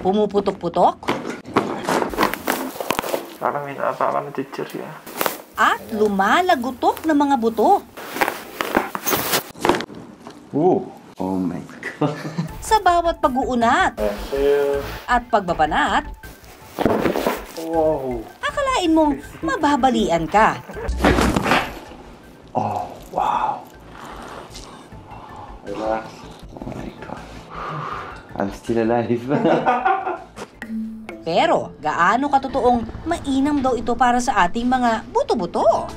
pumuputok-putok, Parang na-chichirya. at lumalagutok ng mga buto. Oh my God. Sa bawat pag-uunat at pagbabanat, Wow. akalain mong mababalian ka. Oh, wow. Diba? Oh my God. I'm still alive. Pero gaano katotoong mainam daw ito para sa ating mga buto-buto?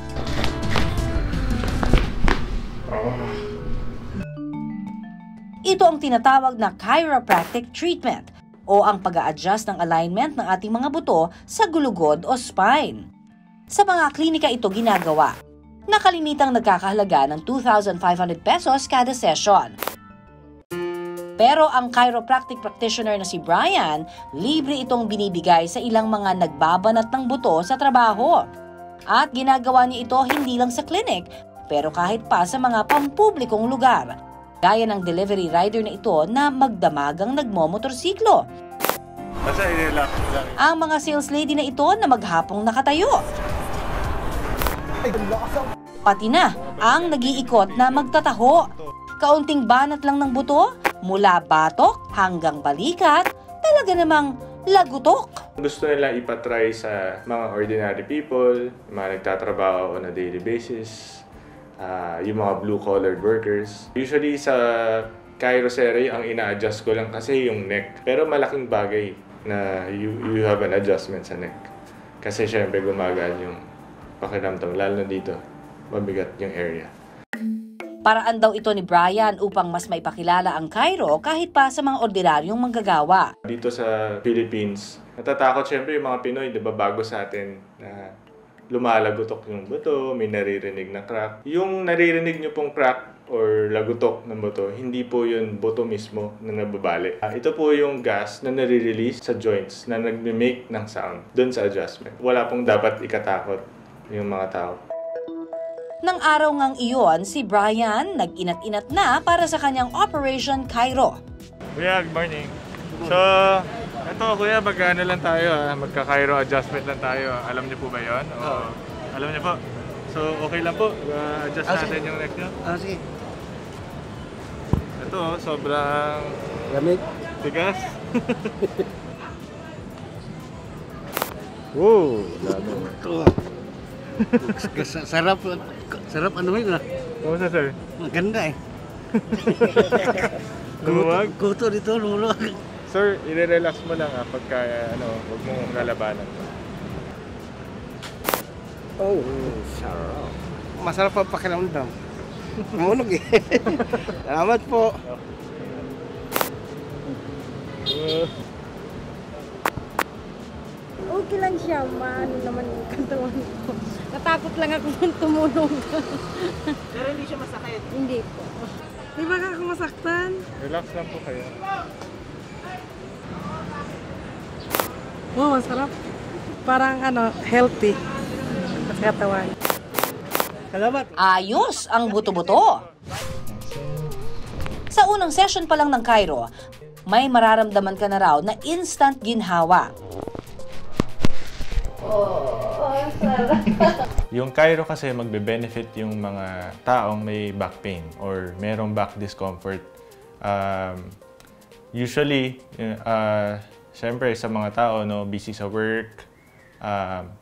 Ito ang tinatawag na chiropractic treatment o ang pag-a-adjust ng alignment ng ating mga buto sa gulugod o spine. Sa mga klinika ito ginagawa. Nakalimitang nagkakahalaga ng 2,500 pesos kada session. Pero ang chiropractic practitioner na si Brian, libre itong binibigay sa ilang mga nagbabanat ng buto sa trabaho. At ginagawa niya ito hindi lang sa clinic, pero kahit pa sa mga pampublikong lugar. Gaya ng delivery rider na ito na magdamagang nagmomotorsiklo. Ang mga sales lady na ito na maghapong nakatayo. Pati na ang nag-iikot na magtataho. Kaunting banat lang ng buto, mula batok hanggang balikat, talaga namang lagutok. Gusto nila ipatry sa mga ordinary people, mga nagtatrabaho on a daily basis, yung mga blue-collared workers. Usually sa chiropractic, ang ina-adjust ko lang kasi yung neck. Pero malaking bagay na you have an adjustment sa neck. Kasi syempre gumagaan yung pakiramdam, lalo na dito, mabigat yung area. Paraan daw ito ni Brian upang mas maipakilala ang chiro kahit pa sa mga ordinaryong manggagawa. Dito sa Philippines, natatakot syempre yung mga Pinoy, di ba, bago sa atin na lumalagutok yung buto, may naririnig na crack. Yung naririnig nyo pong crack or lagutok ng buto, hindi po yun buto mismo na nababali. Ito po yung gas na nare-release sa joints na nagme-make ng sound dun sa adjustment. Wala pong dapat ikatakot yung mga tao. Nang araw ngang iyon, si Brian nag-inat-inat na para sa kanyang Operation Chiro. Kuya, good morning. So, ito kuya, mag-ano lang tayo, magka-chiro adjustment lang tayo. Alam niyo po ba yun? O, alam niyo po? So, okay lang po, adjust natin yung neck niyo. Sige. Ito, sobrang Lamig. tigas. Wow, lalo. Sarap ano yun ah. Kumusta, sir? Maganda eh. Lumuwag? Kuto dito, lumuwag. Sir, i-relax mo lang pagka, huwag mong lalabanan. Oh, sarap. Masarap pa pakiramdam. Tumunog eh. Salamat po. Okay lang siya, maano naman yung katawan ko. Natakot lang ako nung tumunog. Pero hindi siya masakit. Hindi po. Di ba ako masaktan? Relax lang po kayo. Oo, masarap. Parang healthy. Sa katawan. Salamat. Ayos ang buto-buto! Sa unang session pa lang ng chiro, may mararamdaman ka na raw na instant ginhawa. Yung chiro kasi magbe-benefit yung mga taong may back pain or merong back discomfort. Usually, syempre sa mga tao, busy sa work,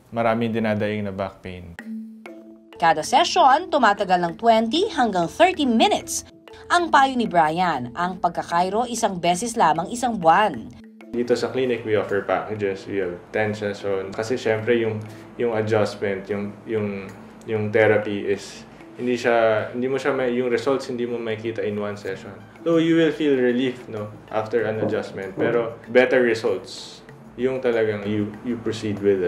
maraming dinadaing na back pain. Kada session, tumatagal ng 20 hanggang 30 minutes. Ang payo ni Brian, ang pagka-chiro isang beses lamang isang buwan. Dito sa clinic, we offer packages. We have 10 sessions. Kasi syempre yung adjustment, yung therapy is yung results hindi mo makita in one session. So you will feel relief after an adjustment, pero better results yung talagang you proceed with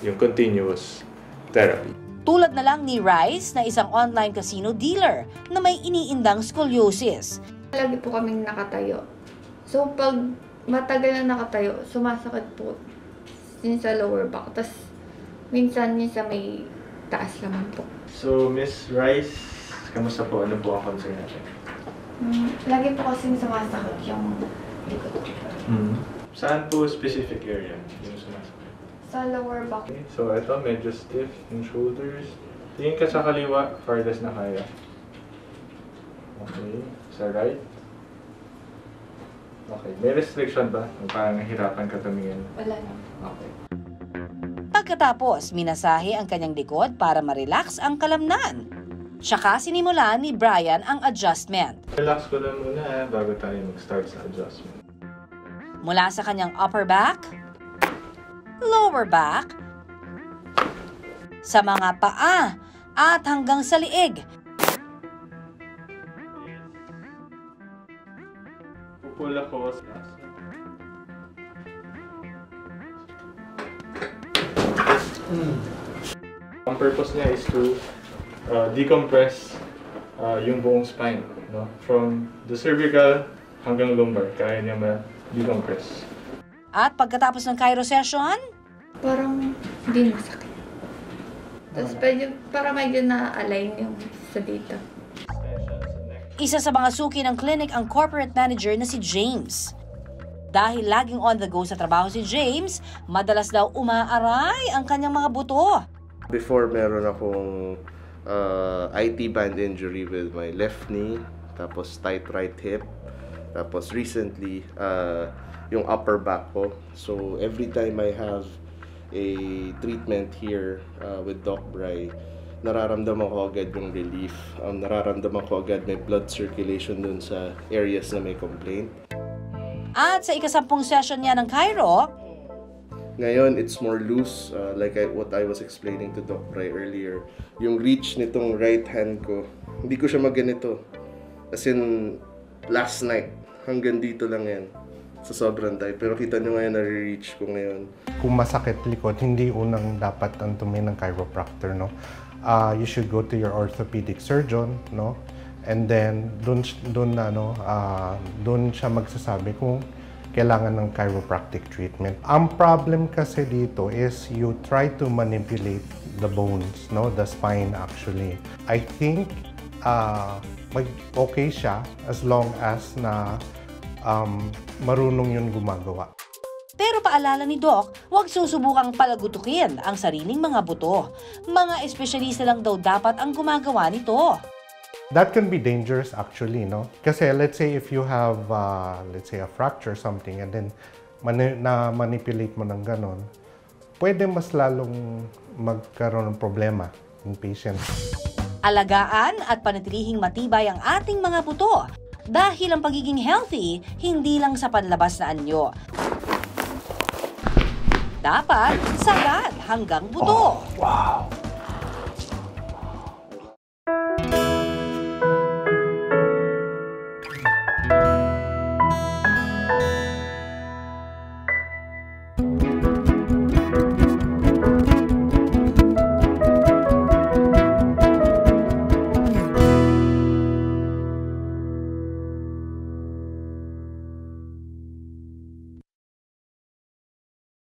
yung continuous therapy. Tulad na lang ni Rice na isang online casino dealer na may iniindang scoliosis. Lagi po kaming nakatayo. So pag matagal na nakatayo, sumasakit po yun sa lower back. Tapos minsan sa may taas naman po. So Miss Rice, kamusta po? Ano po ang concern natin? Lagi po kasing sumasakit yung likod ko. Saan po specific area yung sumasakit? Sa lower back. Okay, so ito medyo stiff yung shoulders. Tingin ka sa kaliwa, farthest na kaya. Okay, sa right. Okay, may restriction ba? Parang nahirapan ka tumingin? Wala na. Okay. Pagkatapos, minasahe ang kanyang likod para ma-relax ang kalamnan. Tsaka sinimulan ni Brian ang adjustment. Relax ko lang muna bago tayo mag-start sa adjustment. Mula sa kanyang upper back, lower back, sa mga paa at hanggang sa liig. Pupula ko. Ang purpose niya is to decompress yung buong spine, no? From the cervical hanggang lumbar, kaya niya ma-decompress. At pagkatapos ng chiro session, Parang hindi masakit. Tapos para medyo na-align yung sa dito. isa sa mga suki ng clinic ang corporate manager na si James. Dahil laging on the go sa trabaho si James, madalas daw umaaray ang kanyang mga buto. Before, meron akong IT band injury with my left knee, tapos tight right hip, tapos recently, yung upper back ko. So, every time I have a treatment here with Doc Bry, nararamdaman ko agad yung relief. Nararamdaman ko agad may blood circulation dun sa areas na may complaint. At sa ika-10 session niya ng chiro, ngayon, it's more loose, like what I was explaining to Doc Bry earlier. Yung reach nitong right hand ko, hindi ko siya maganito. As in, last night, hanggang dito lang yan. Sa sobrang tight. Pero kita nyo ngayon, nare-reach ko ngayon. Kung masakit likod, hindi unang dapat ang tumingin ng chiropractor, no? You should go to your orthopedic surgeon, no? And then, dun siya magsasabi kung kailangan ng chiropractic treatment. Ang problem kasi dito is you try to manipulate the bones, no? The spine actually. I think okay siya as long as na marunong yun gumagawa. pero paalala ni Doc, huwag susubukang palagutukin ang sariling mga buto. Mga espesyalista lang daw dapat ang gumagawa nito. That can be dangerous actually, no? Kasi let's say if you have, let's say a fracture or something and then na-manipulate mo ng ganon, pwede mas lalong magkaroon ng problema in patient. Alagaan at panatilihing matibay ang ating mga buto dahil ang pagiging healthy hindi lang sa panlabas na anyo. Dapat sagad hanggang buto.